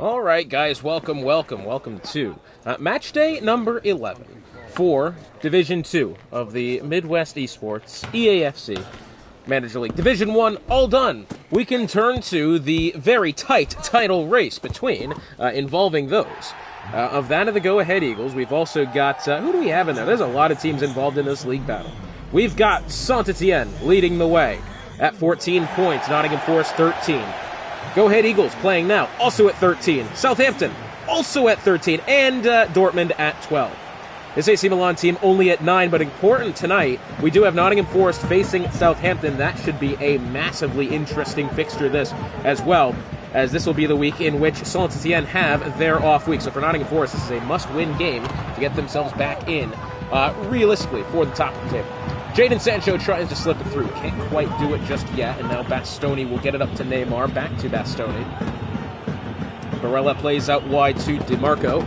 All right, guys, welcome to match day number 11 for Division 2 of the Midwest Esports EAFC Manager League. Division 1, all done. We can turn to the very tight title race involving those. Of that of the Go-Ahead Eagles, we've also got, who do we have in there? There's a lot of teams involved in this league battle. We've got Saint-Etienne leading the way at 14 points, Nottingham Forest 13. Go-Ahead Eagles playing now, also at 13. Southampton, also at 13. And Dortmund at 12. This AC Milan team only at 9, but important tonight, we do have Nottingham Forest facing Southampton. That should be a massively interesting fixture this as well, as this will be the week in which Saint-Etienne have their off week. So for Nottingham Forest, this is a must-win game to get themselves back in, realistically, for the top of the table. Jadon Sancho tries to slip it through. Can't quite do it just yet, and now Bastoni will get it up to Neymar. Back to Bastoni. Barella plays out wide to DiMarco.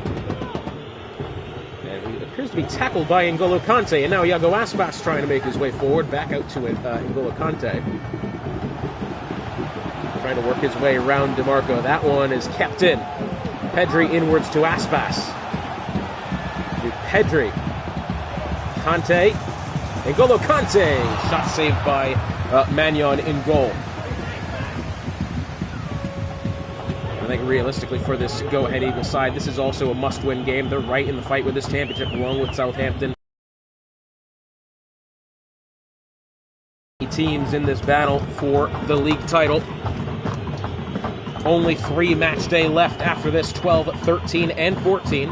And he appears to be tackled by N'Golo Kante, and now Iago Aspas trying to make his way forward. Back out to N'Golo Kante. Trying to work his way around DiMarco. That one is kept in. Pedri inwards to Aspas. To Pedri. Kante. N'Golo Kante, shot saved by Magnon in goal. I think realistically for this Go-Ahead Eagles side, this is also a must-win game. They're right in the fight with this championship along with Southampton. Teams in this battle for the league title. Only 3 match day left after this, 12, 13, and 14.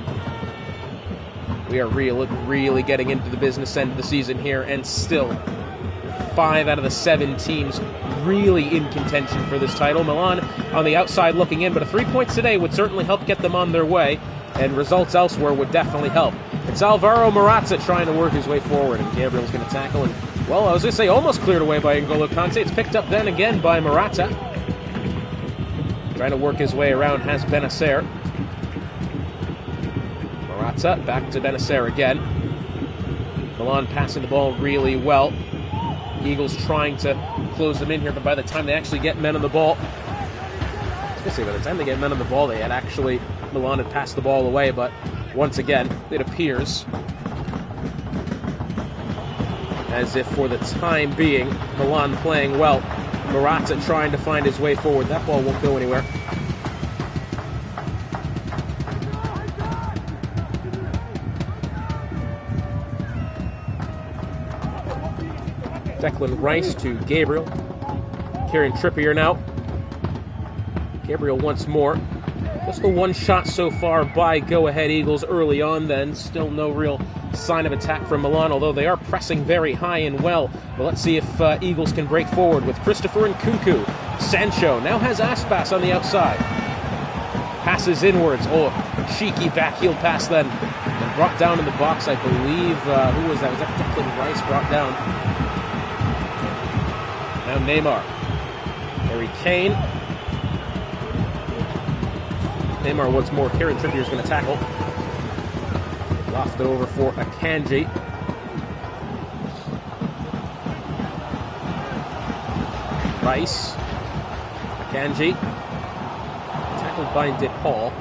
We are really getting into the business end of the season here, and still 5 out of the 7 teams really in contention for this title. Milan on the outside looking in, but a 3 points today would certainly help get them on their way, and results elsewhere would definitely help. It's Alvaro Morata trying to work his way forward, and Gabriel's going to tackle, and, well, I was going to say almost cleared away by N'Golo Kante. It's picked up then again by Morata. Trying to work his way around has Benacer. Morata, back to Benacer again. Milan passing the ball really well. Eagles trying to close them in here, but by the time they actually get men on the ball, I was going to say by the time they get men on the ball, they had actually, Milan had passed the ball away, but once again, it appears as if for the time being, Milan playing well. Morata trying to find his way forward. That ball won't go anywhere. Declan Rice to Gabriel. Kieran Trippier now. Gabriel once more. Just the one shot so far by Go-Ahead Eagles early on then. Still no real sign of attack from Milan, although they are pressing very high and well. But let's see if Eagles can break forward with Christopher Nkunku. Sancho now has Aspas on the outside. Passes inwards. Oh, cheeky backheel pass then. And brought down in the box, I believe. Who was that? Was that Declan Rice brought down? Now Neymar. Harry Kane. Neymar once more. Kieran Trippier is going to tackle. Lofted over for Akanji. Rice. Akanji. Tackled by DePaul.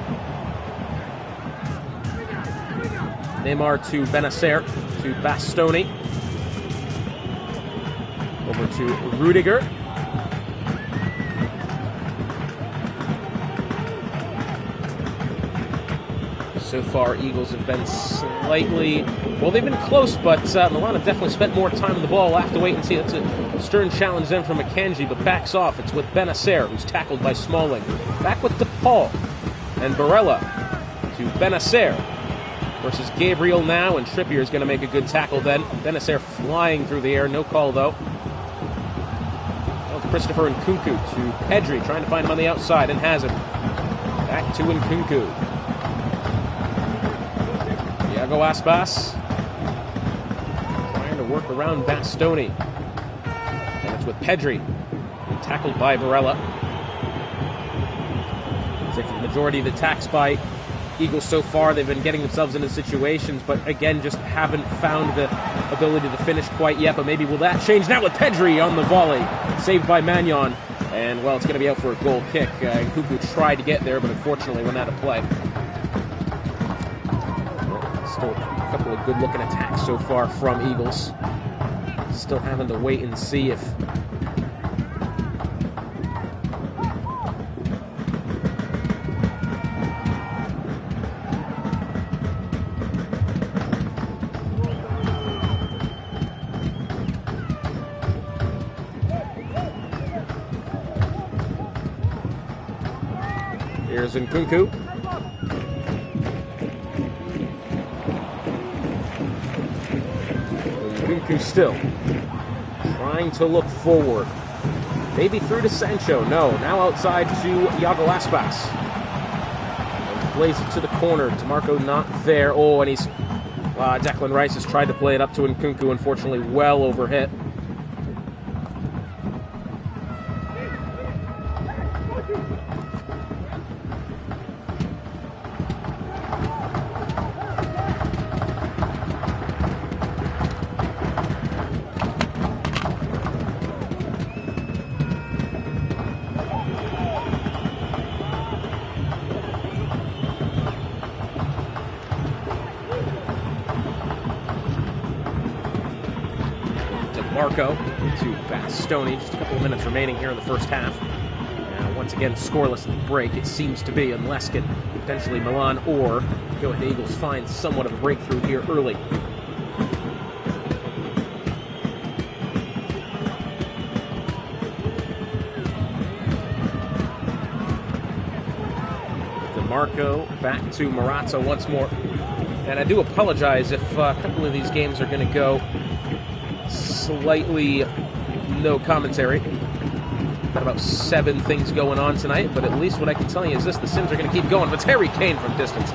Neymar to Benacer. To Bastoni. Over to Rudiger. So far, Eagles have been slightly, well, they've been close, but Milan have definitely spent more time on the ball. We'll have to wait and see. That's a stern challenge then from Akanji, but backs off. It's with Benacer, who's tackled by Smalling. Back with DePaul and Barella to Benacer versus Gabriel now, and Trippier is going to make a good tackle then. Benacer flying through the air, no call though. Christopher Nkunku to Pedri, trying to find him on the outside, and has him. Back to Nkunku. Iago Aspas trying to work around Bastoni. And it's with Pedri, tackled by Barella. Looks like the majority of the attacks by Eagles so far, they've been getting themselves into situations, but again, just haven't found the ability to finish quite yet. But maybe will that change now with Pedri on the volley, saved by Magnon, And, well, it's going to be out for a goal kick. Nkunku tried to get there, but unfortunately went out of play. Still a couple of good-looking attacks so far from Eagles. Still having to wait and see if... Here's Nkunku. Nkunku still trying to look forward. Maybe through to Sancho. No, now outside to Iago Aspas. And plays it to the corner. DeMarco not there. Oh, and he's... Declan Rice has tried to play it up to Nkunku. Unfortunately, well overhit. Marco to Bastoni. Just a couple of minutes remaining here in the first half. Once again, scoreless at the break, it seems to be, unless can potentially Milan or Go Ahead Eagles find somewhat of a breakthrough here early. DeMarco back to Morata once more. And I do apologize if a couple of these games are going to go slightly no commentary. Got about 7 things going on tonight, but at least what I can tell you is this: the Sims are going to keep going. But it's Harry Kane from distance.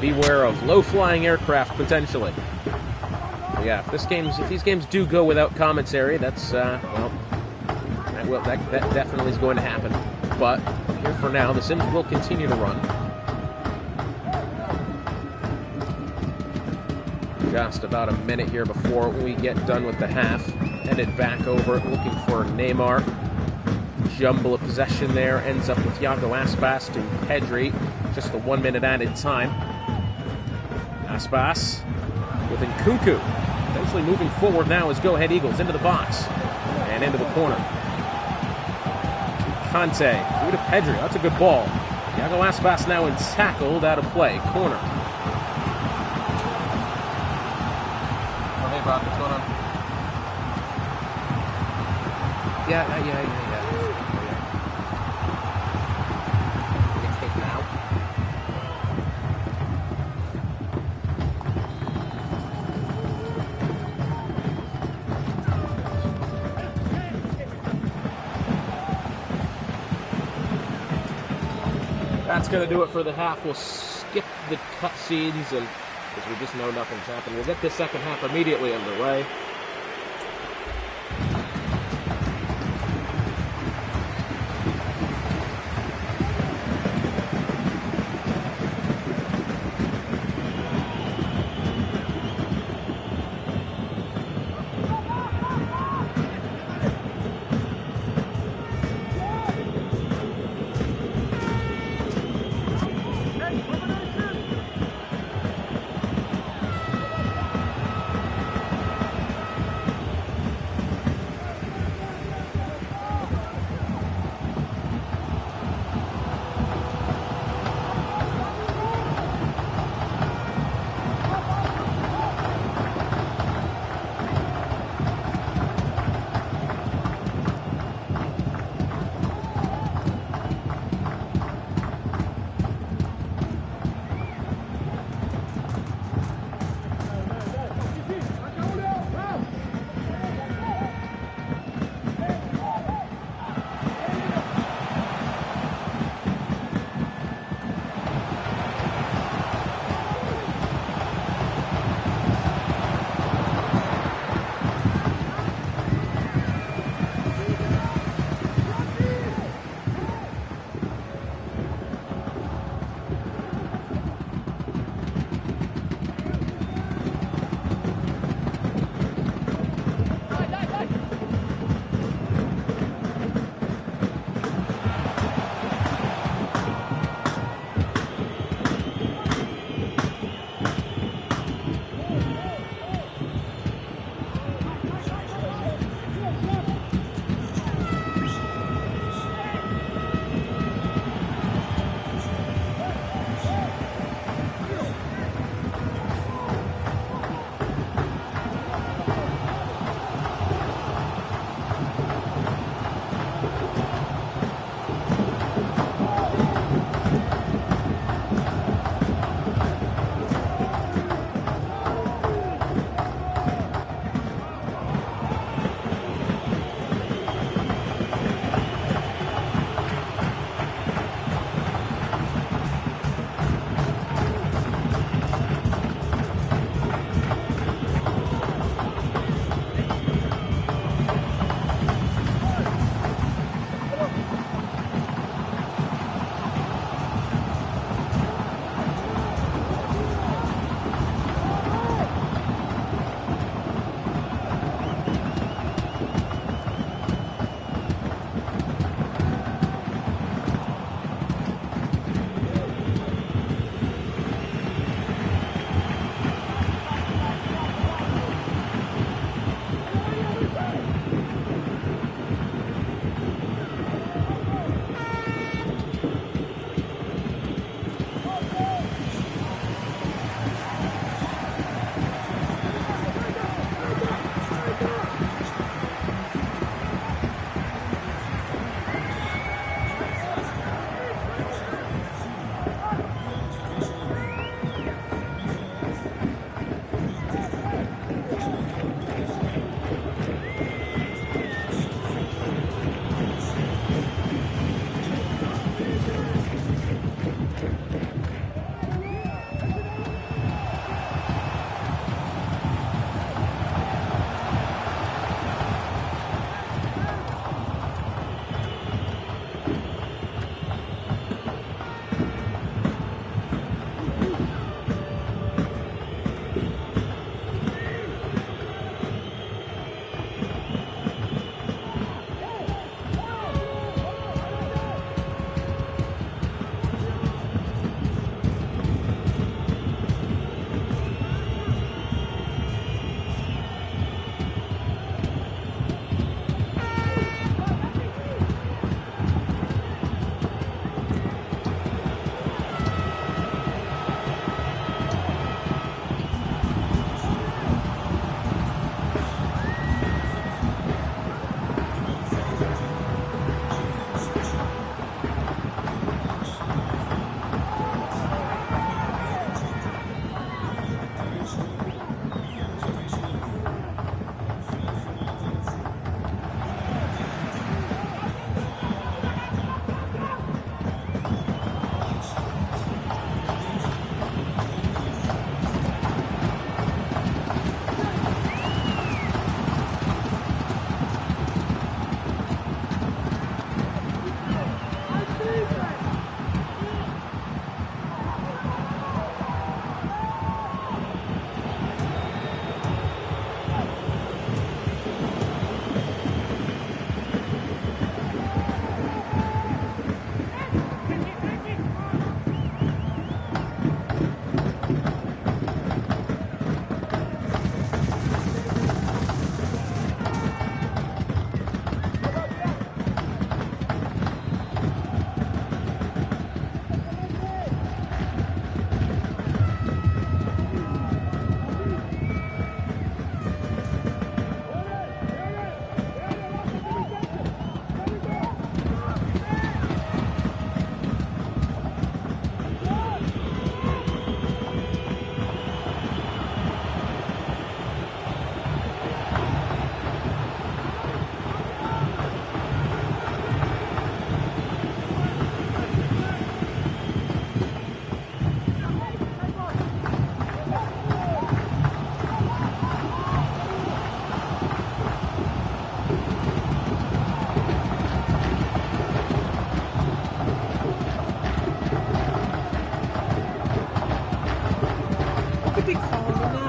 Beware of low-flying aircraft potentially. But yeah, if these games do go without commentary, that's well, that definitely is going to happen. But here for now, the Sims will continue to run. Just about a minute here before we get done with the half. Headed back over, looking for Neymar. Jumble of possession there, ends up with Iago Aspas to Pedri. Just the 1 minute added time. Aspas with Nkunku. Potentially moving forward now as Go Ahead Eagles into the box. And into the corner. Conte, through to Pedri. That's a good ball. Iago Aspas now in tackled, out of play. Corner. What's going on? Yeah. Get taken out. That's going to do it for the half. We'll skip the cutscenes and because we just know nothing's happened. We'll get this second half immediately underway.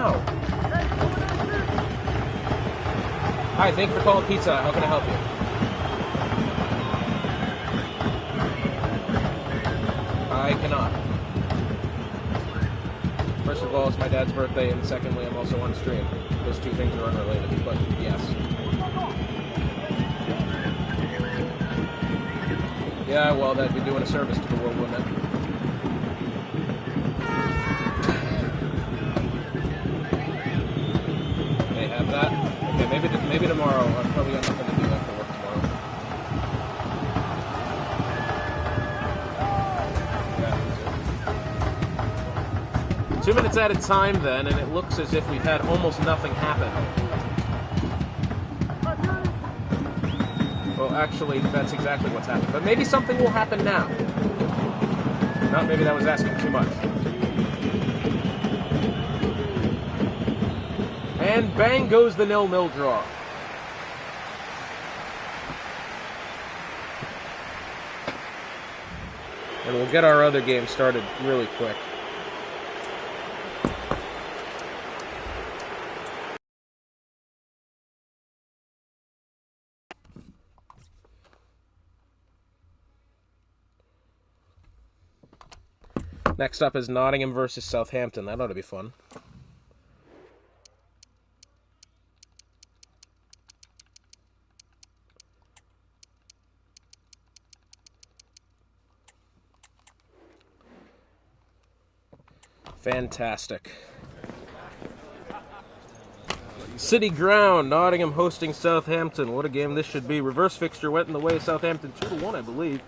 now. Hi, thank you for calling Pizza. How can I help you? I cannot. First of all, it's my dad's birthday, and secondly, I'm also on stream. Those two things are unrelated, but yes. Yeah, well, that'd be doing a service to the world, wouldn't it? They have that? Okay, maybe tomorrow. I've probably got nothing to do after work tomorrow. Yeah. 2 minutes at a time then, and it looks as if we've had almost nothing happen. Well, actually, that's exactly what's happened. But maybe something will happen now. No, maybe that was asking too much. And bang goes the 0-0 draw. And we'll get our other game started really quick. Next up is Nottingham versus Southampton. That ought to be fun. Fantastic. City Ground, Nottingham hosting Southampton. What a game this should be. Reverse fixture went in the way of Southampton 2-1, I believe.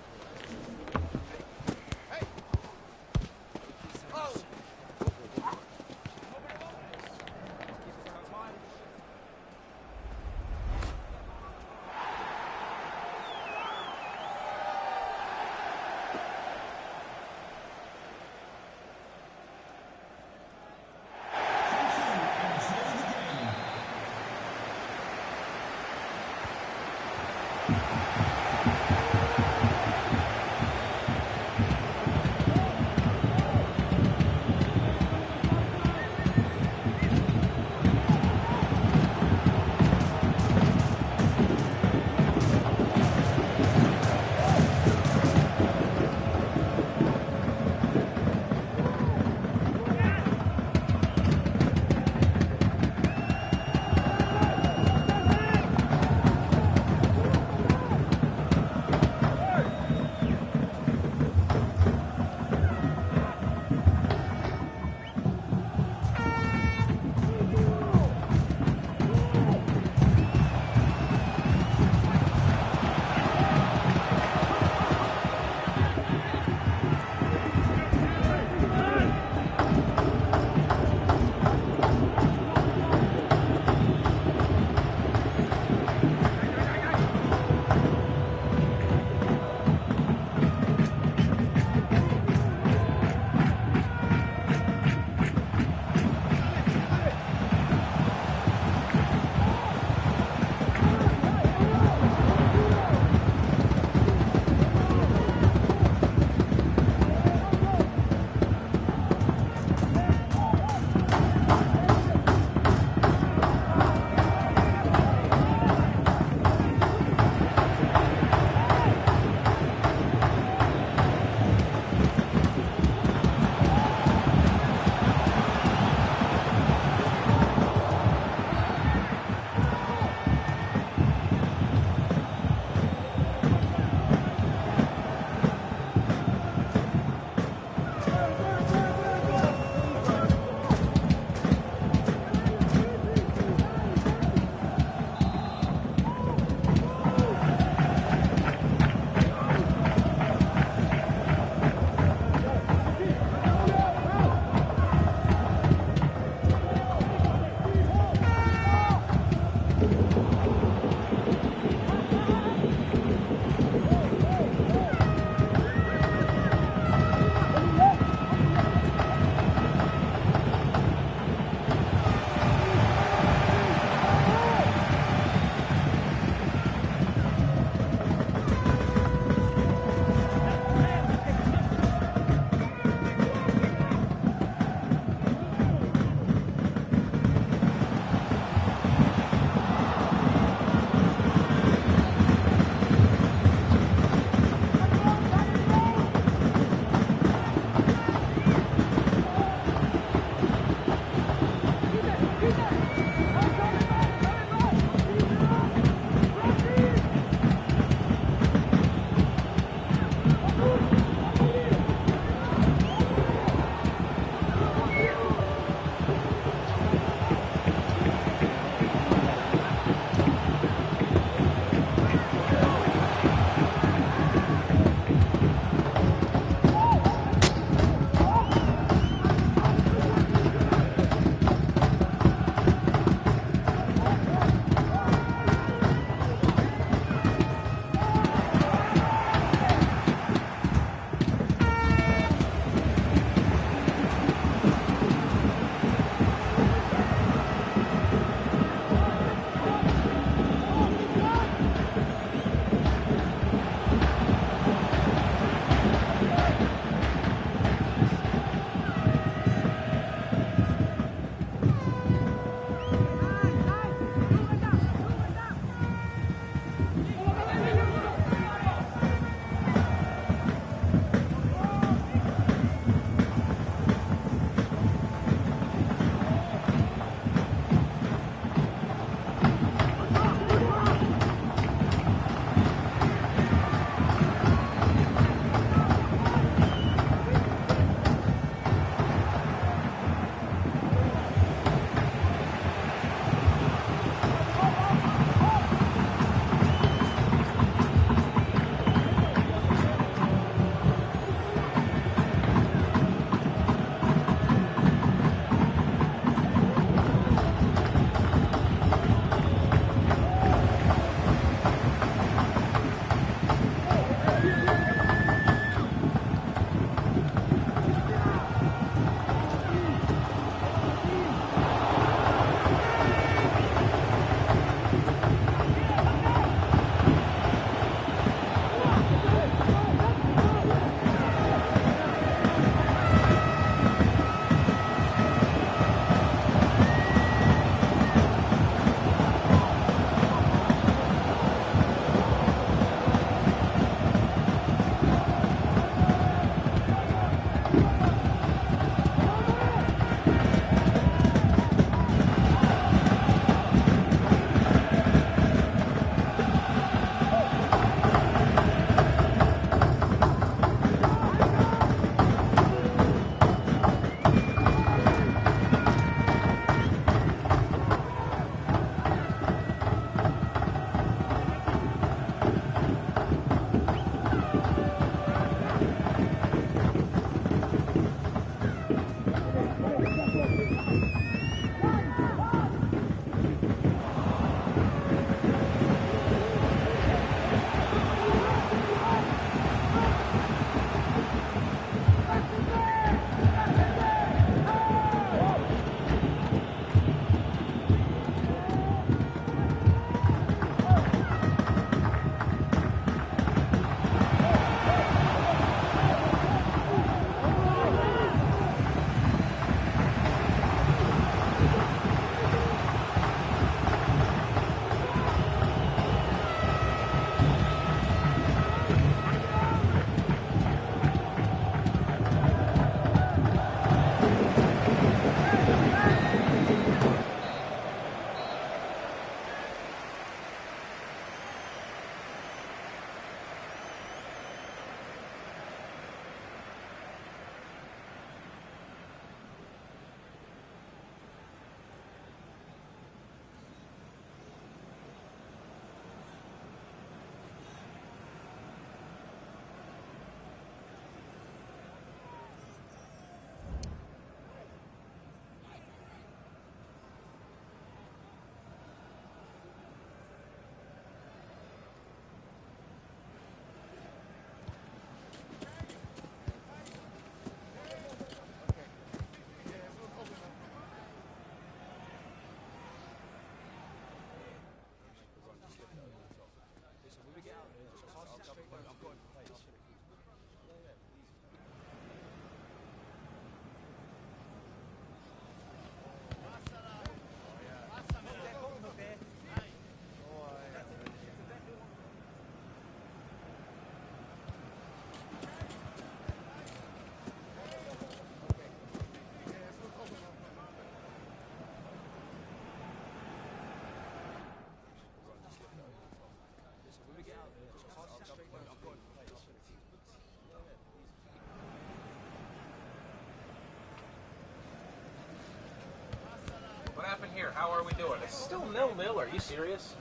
How are we doing? It's still 0-0. Are you serious?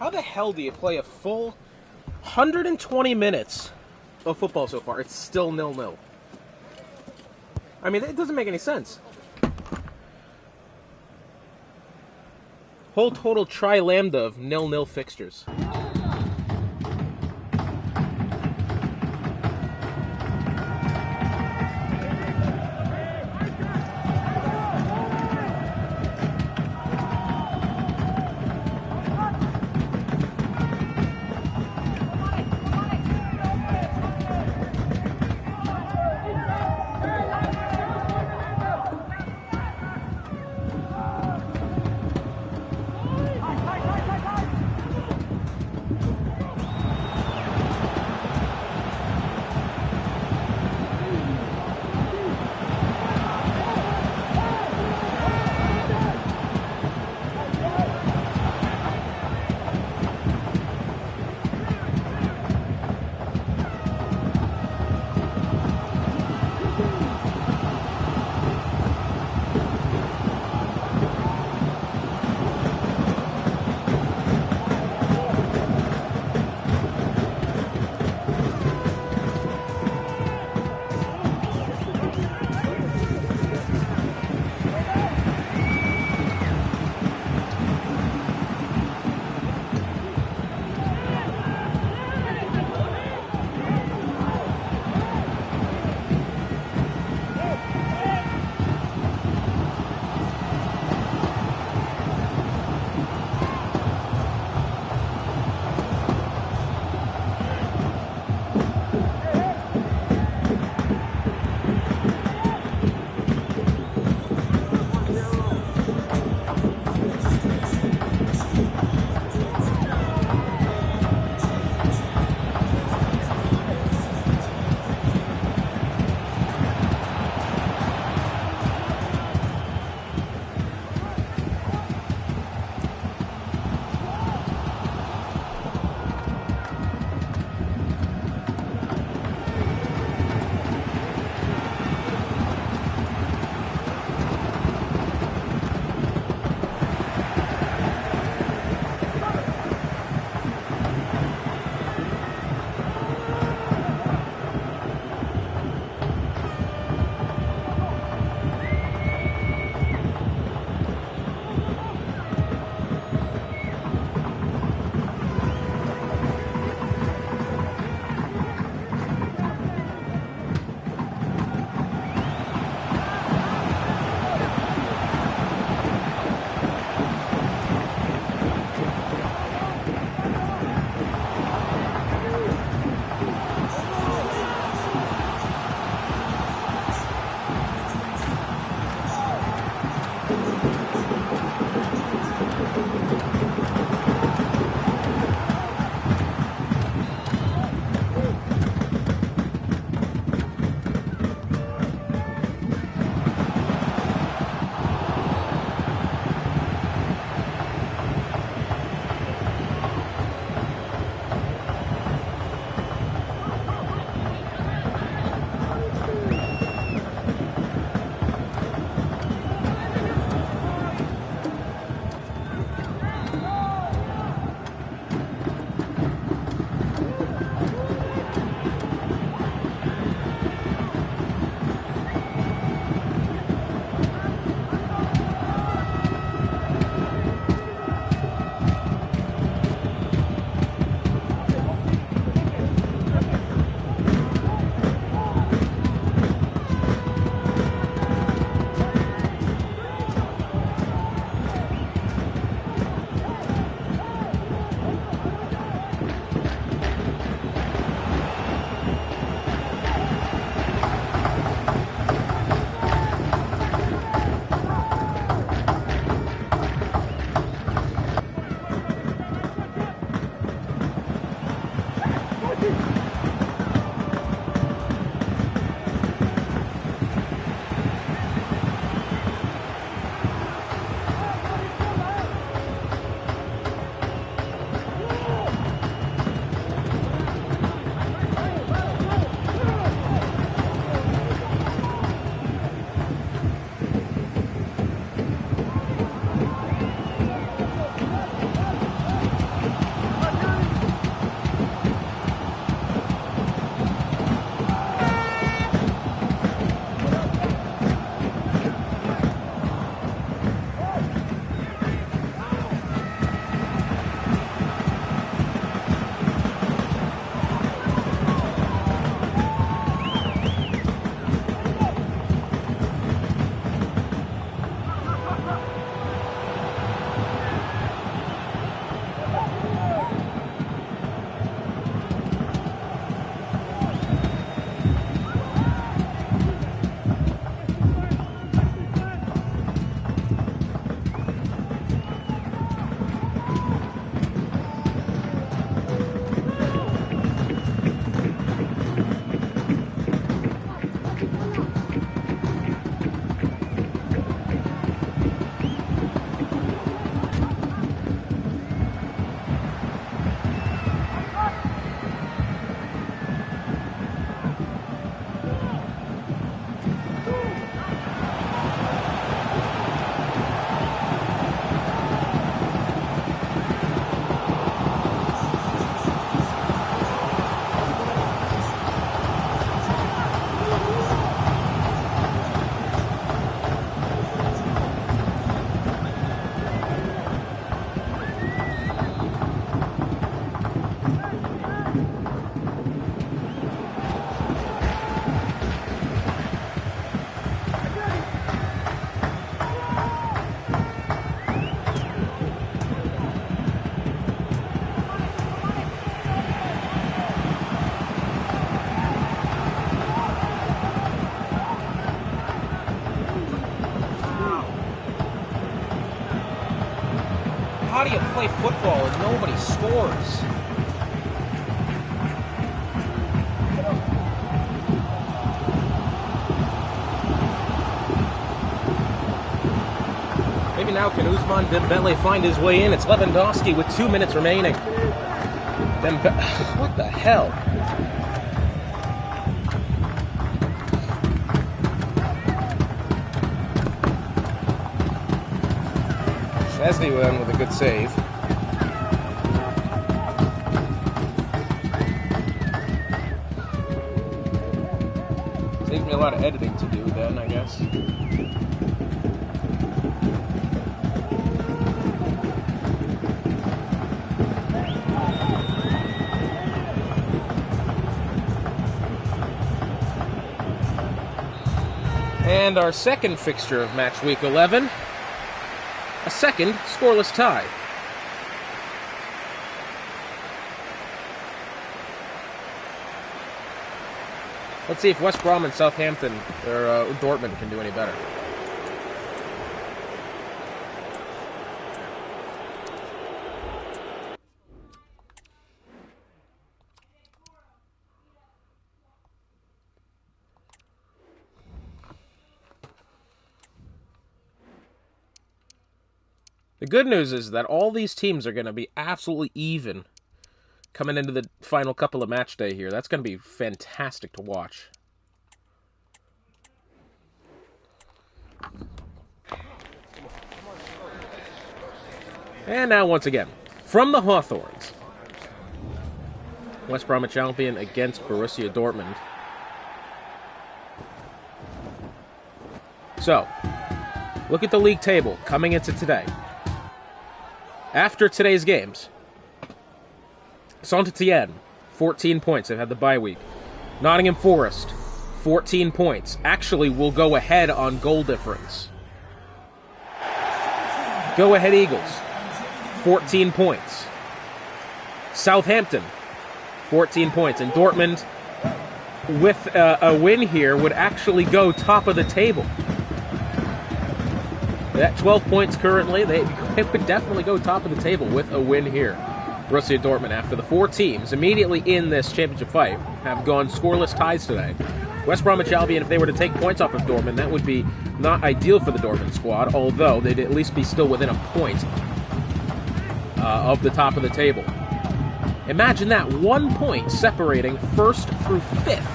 How the hell do you play a full 120 minutes of football so far? It's still 0-0. I mean, it doesn't make any sense. Whole total tri-lambda of 0-0 fixtures. how do you play football and nobody scores? Maybe now can Ousmane Dembele find his way in? It's Lewandowski with 2 minutes remaining. What the hell? Chesney went with a good save. Saves me a lot of editing to do then, I guess. And our second fixture of match week 11, a second scoreless tie. Let's see if West Brom and Southampton or Dortmund can do any better. The good news is that all these teams are going to be absolutely even coming into the final couple of match day here. That's going to be fantastic to watch. And now once again, from the Hawthorns, West Bromwich Albion against Borussia Dortmund. So, look at the league table coming into today. After today's games, Saint-Étienne, 14 points. They've had the bye week. Nottingham Forest, 14 points. Actually, will go ahead on goal difference. Go Ahead Eagles, 14 points. Southampton, 14 points. And Dortmund, with a win here, would actually go top of the table. At 12 points currently, they would definitely go top of the table with a win here. Borussia Dortmund, after the four teams immediately in this championship fight, have gone scoreless ties today. West Bromwich Albion, if they were to take points off of Dortmund, that would be not ideal for the Dortmund squad, although they'd at least be still within a point of the top of the table. Imagine that, 1 point separating first through fifth.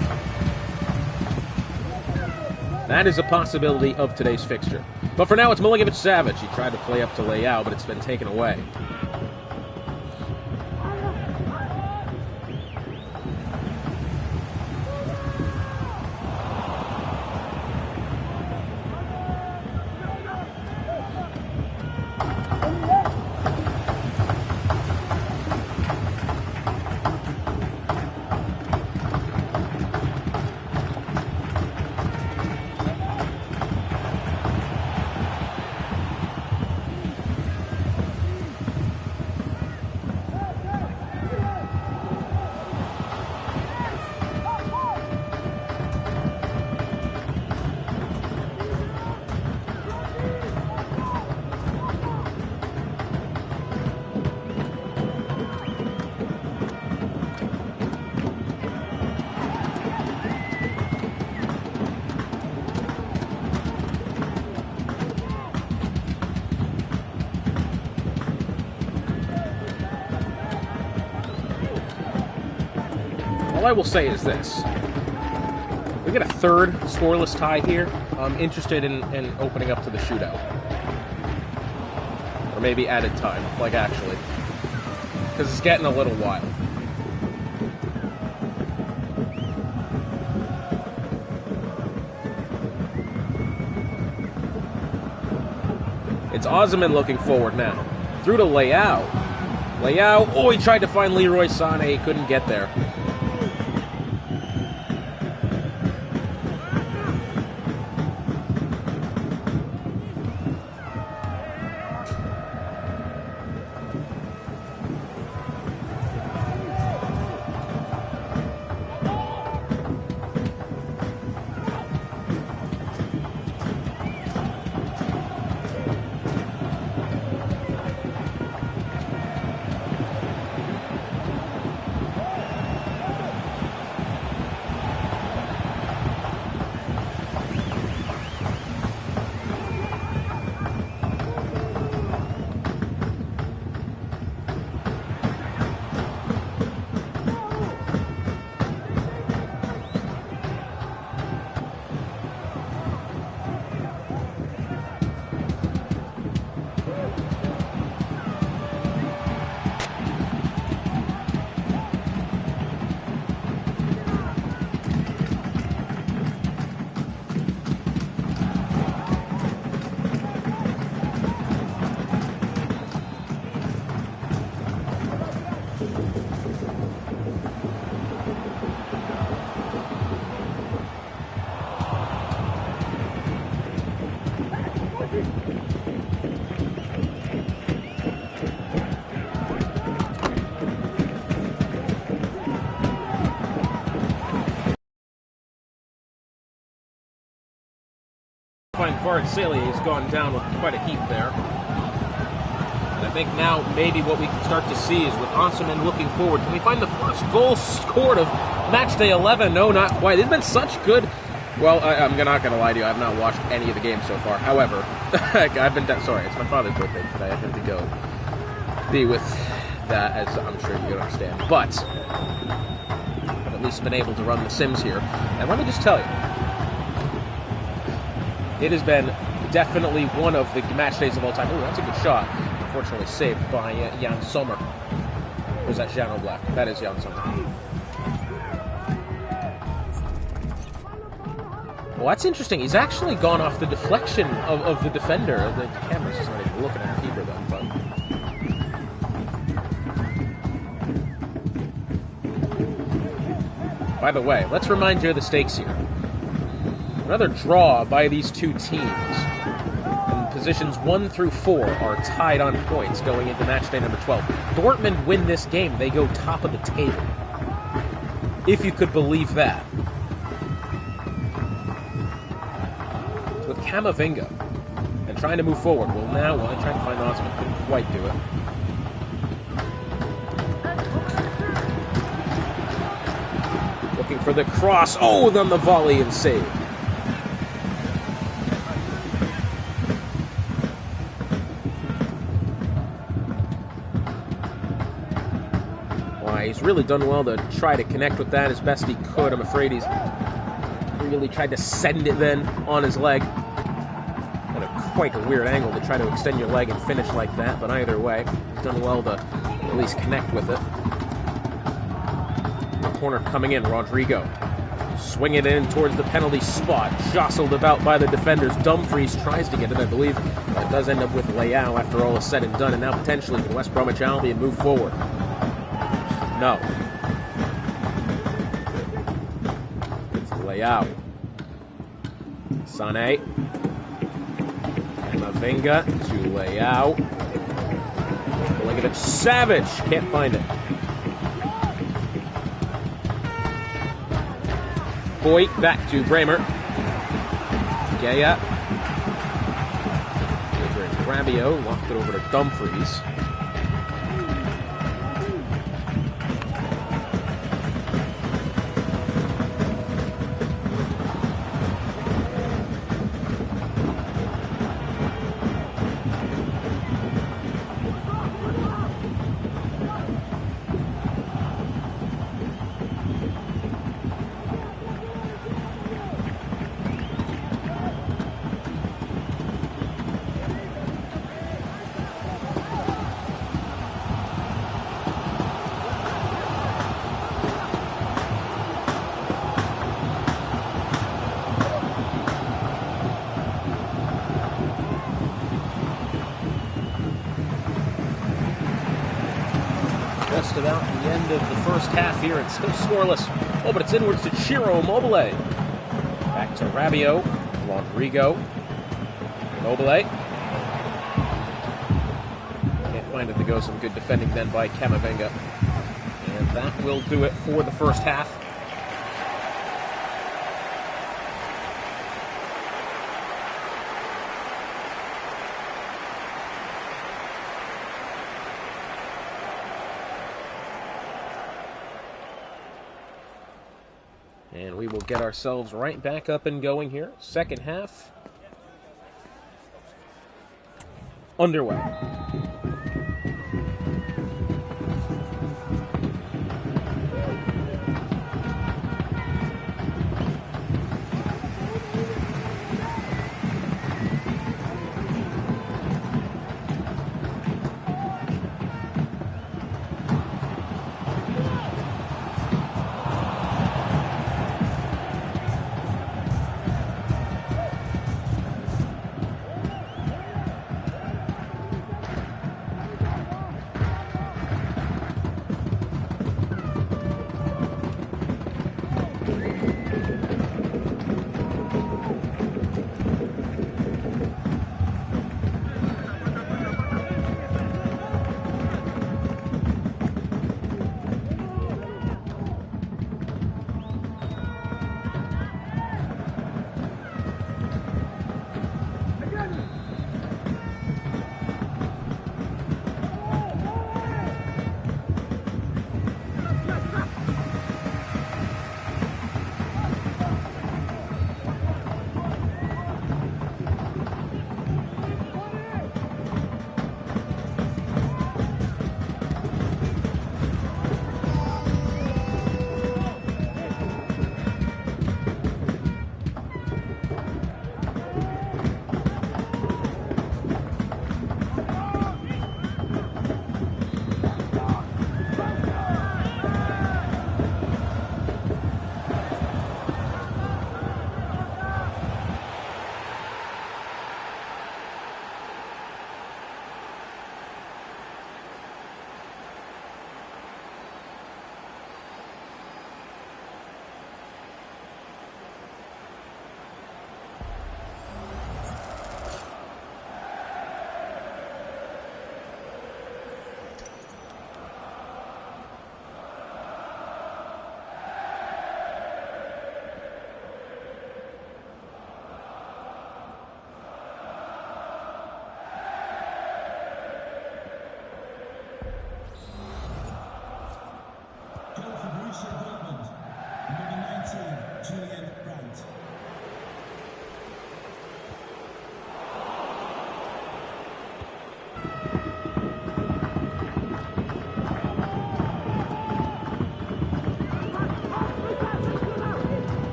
That is a possibility of today's fixture. But for now, it's Milinkovic-Savic. He tried to play up to Leao, but it's been taken away. All I will say is this. We get a third scoreless tie here. I'm interested in opening up to the shootout. Or maybe added time, like actually. Because it's getting a little wild. It's Osimhen looking forward now. Through to Leao. Leao, oh, he tried to find Leroy Sané. He couldn't get there. find Vardsalier has gone down with quite a heap there. And I think now maybe what we can start to see is with Osman looking forward. Can we find the first goal scored of Matchday 11? No, not quite. It's been such good... Well, I'm not going to lie to you. I have not watched any of the games so far. However, I've been... Sorry, it's my father's birthday today. I have to go be with that, as I'm sure you can understand. But I've at least been able to run the Sims here. And let me just tell you, it has been definitely one of the match days of all time. Ooh, that's a good shot. Unfortunately saved by Jan Sommer. Or is that Jan Oblak? That is Jan Sommer. Well, that's interesting. He's actually gone off the deflection of the defender. The camera's just not even looking at the keeper, though. But by the way, let's remind you of the stakes here. Another draw by these two teams. And positions 1 through 4 are tied on points going into matchday number 12. Dortmund win this game, they go top of the table. If you could believe that. With Camavinga and trying to move forward. Well, now trying to find Osman. Couldn't quite do it. Looking for the cross. Oh, then the volley and save. Why, he's really done well to try to connect with that as best he could. I'm afraid he's really tried to send it then on his leg. Quite a weird angle to try to extend your leg and finish like that, but either way, he's done well to at least connect with it. The corner coming in, Rodrigo. Swing it in towards the penalty spot, jostled about by the defenders. Dumfries tries to get it, I believe. But it does end up with Leao after all is said and done, and now potentially can West Bromwich Albion move forward. No. It's Leao. Sané. Camavinga to Leao. Pulling it at Savage. Can't find it. Boy, back to Bremer. Gaya. Over to Rabiot. Locked it over to Dumfries. Just about the end of the first half here. It's still scoreless. Oh, but it's inwards to Ciro Immobile. Back to Rabiot. Rodrigo. Immobile. Can't find it to go. Some good defending then by Camavinga. And that will do it for the first half. And we will get ourselves right back up and going here. Second half underway.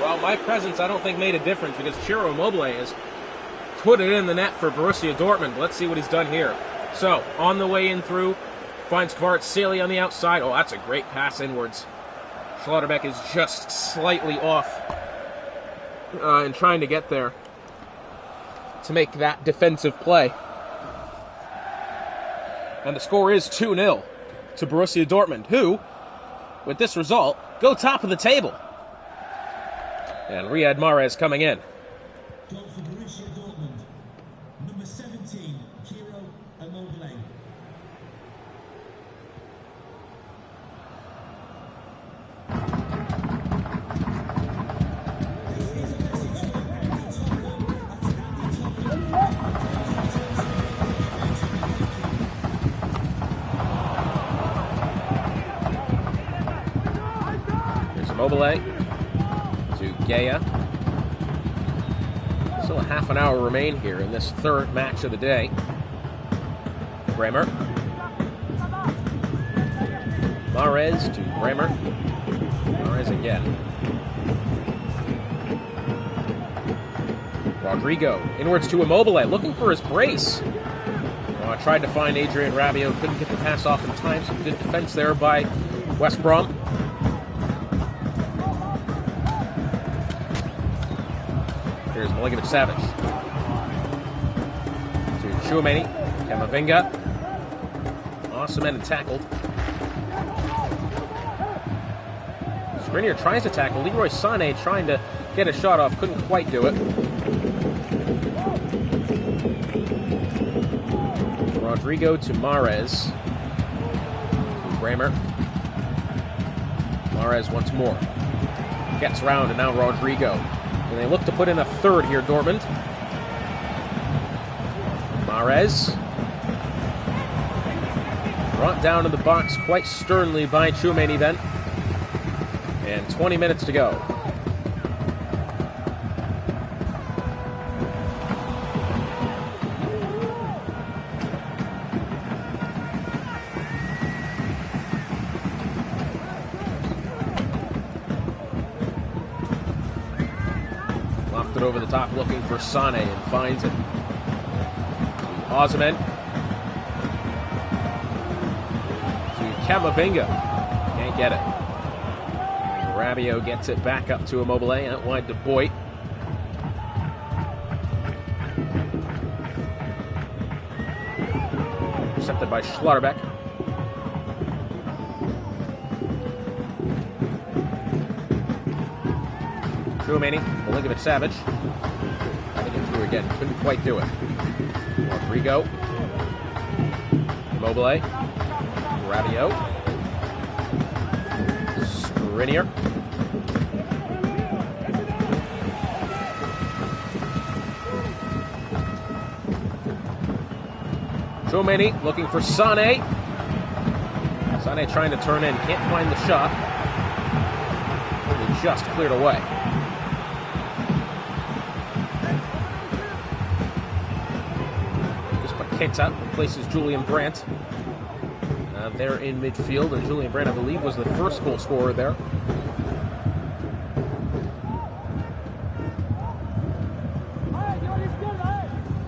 Well, my presence, I don't think, made a difference because Ciro Immobile has put it in the net for Borussia Dortmund. Let's see what he's done here. So, on the way in through, finds Kvaratskhelia on the outside. Oh, that's a great pass inwards. Schlotterbeck is just slightly off in trying to get there to make that defensive play. And the score is 2-0 to Borussia Dortmund, who, with this result, go top of the table. And Riyad Mahrez coming in. Goal for Borussia Dortmund, number 17, Ciro Immobile. Here's Immobile to Gaya. Still a half an hour remain here in this third match of the day. Bremer. Mahrez to Bremer. Mahrez again. Rodrigo inwards to Immobile, looking for his brace. Tried to find Adrien Rabiot, couldn't get the pass off in time. Some good defense there by West Brom. Here's Milinkovic-Savic to Tchouaméni. Camavinga. Osimhen tackled. Skriniar tries to tackle. Leroy Sané trying to get a shot off. Couldn't quite do it. Rodrigo to Mahrez. To Bremer. Mahrez once more. Gets round and now Rodrigo. And they look to put in a third here, Dortmund. Mahrez. Brought down to the box quite sternly by Tchouaméni then. And 20 minutes to go. Lofted over the top looking for Sané and finds it. Osimhen. To Camavinga. Can't get it. Rabiot gets it back up to Immobile, out wide to Boyd. Intercepted by Schlotterbeck. Tchouaméni, Milinkovic-Savic. Trying to get through again, couldn't quite do it. Rodrigo. Immobile. Rabiot. Skriniar. Tchouaméni looking for Sané. Sané trying to turn in, can't find the shot. Only just cleared away. Just Paqueta replaces Julian Brandt. There in midfield, and Julian Brandt, I believe, was the first goal scorer there.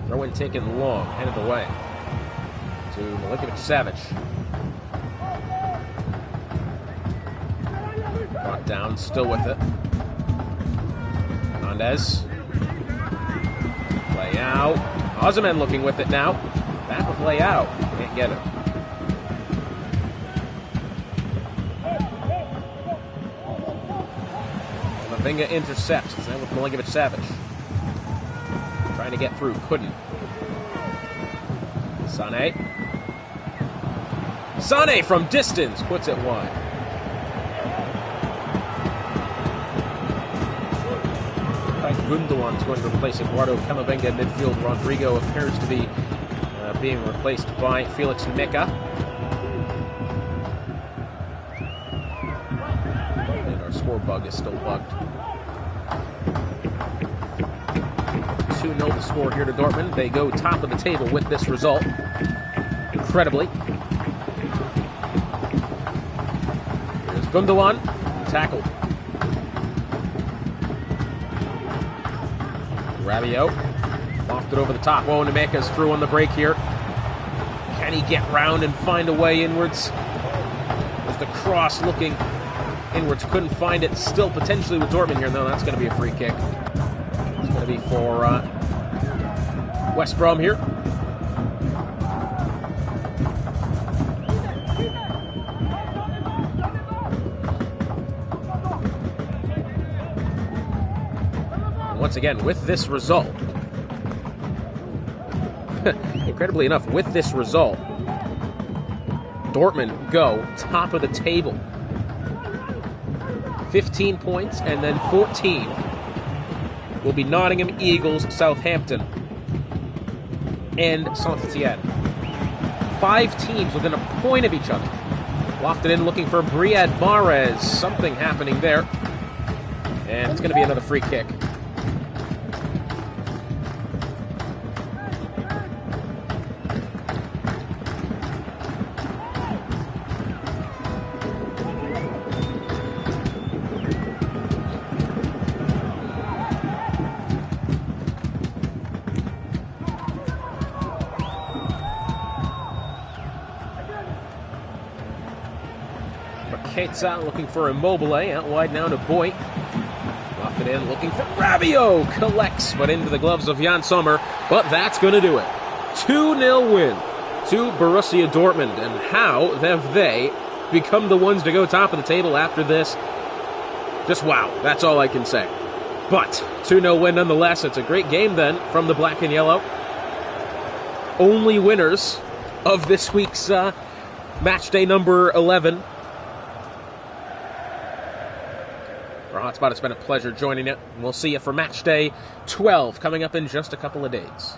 Throw-in taken long, headed away to Milinkovic-Savic. Brought down, still with it. Hernandez. Play out. Osimhen looking with it now. Back with Leao. Can't get it. Camavinga intercepts. Then with Milinkovic-Savic. Trying to get through. Couldn't. Sané. Sané from distance puts it wide. Gundogan's going to replace Eduardo Camavinga in midfield. Rodrigo appears to be being replaced by Felix Meka. And our score bug is still bugged. 2-0 the score here to Dortmund. They go top of the table with this result. Incredibly. Here's Gundogan. Tackled. Rabiot lofted over the top. Oh, Nemeka's through on the break here. Can he get round and find a way inwards? There's the cross looking inwards. Couldn't find it. Still potentially with Dortmund here. No, that's going to be a free kick. It's going to be for West Brom here. Once again, with this result, incredibly enough, with this result, Dortmund go top of the table. 15 points, and then 14 will be Nottingham, Eagles, Southampton, and Saint-Etienne. 5 teams within a point of each other. Lofted in looking for Riyad Mahrez. Something happening there. And it's going to be another free kick. Keita looking for Immobile, out wide now to Boy. Off it in, looking for Rabiot, collects, but into the gloves of Jan Sommer, but that's going to do it. 2-0 win to Borussia Dortmund, and how have they become the ones to go top of the table after this? Just wow, that's all I can say. But 2-0 win nonetheless. It's a great game then from the black and yellow. Only winners of this week's match day number 11. For Hotspot, it's been a pleasure joining you. And we'll see you for match day 12 coming up in just a couple of days.